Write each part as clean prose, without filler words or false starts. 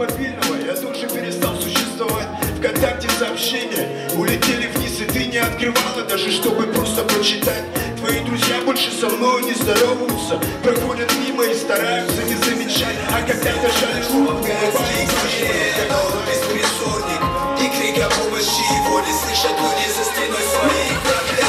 мобильного я тут же перестал существовать. ВКонтакте сообщения улетели вниз, и ты не открывала даже, чтобы просто прочитать. Твои друзья больше со мной не здороваются, проходят мимо и стараются не замечать. А когда дышали шумом, голова и беспризорник, и крик о помощи его не слышат люди за стеной своих проблем.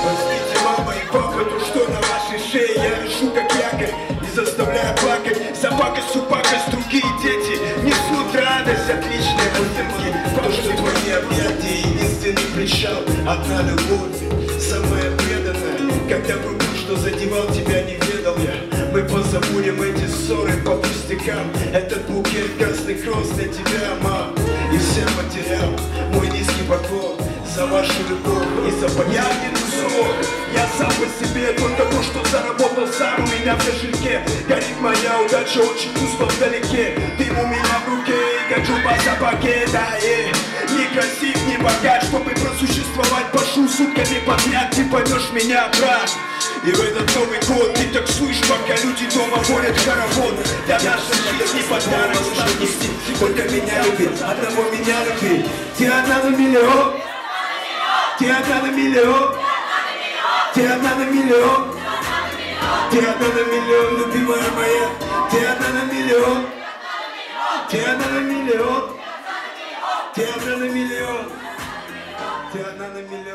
Простите, мама и папа, то что на вашей шее я вишу как якорь и заставляю плакать. За пакостью пакость другие дети несут радость, отличные оценки. То, что твои объятия единственный причал, одна любовь, самая преданная. Когда выбор, что задевал тебя, не ведал я. Мы позабудем эти ссоры по пустякам. Этот букет красных роз для тебя, мам. И всем матерям мой низкий поклон за вашу любовь и за понятный сон. Я сам по себе, только то, что заработал сам у меня в кошельке. Горит моя удача очень пусто вдалеке. Дым у меня в руке и качу по собаке, да, не красив, не богат, чтобы просуществовать пошу сутками подряд. Ты поймешь меня, брат. И в этот Новый год ты таксуешь, пока люди дома водят хоровод. Для нашей жизни подарок сладости. Только меня люби, одного меня люби. Ты одна на миллион. Ты одна на миллион. Ты одна на миллион. Ты одна на миллион, любимая моя. Ты одна на миллион. Ты одна на миллион. Ты одна на миллион. Ты одна на миллион.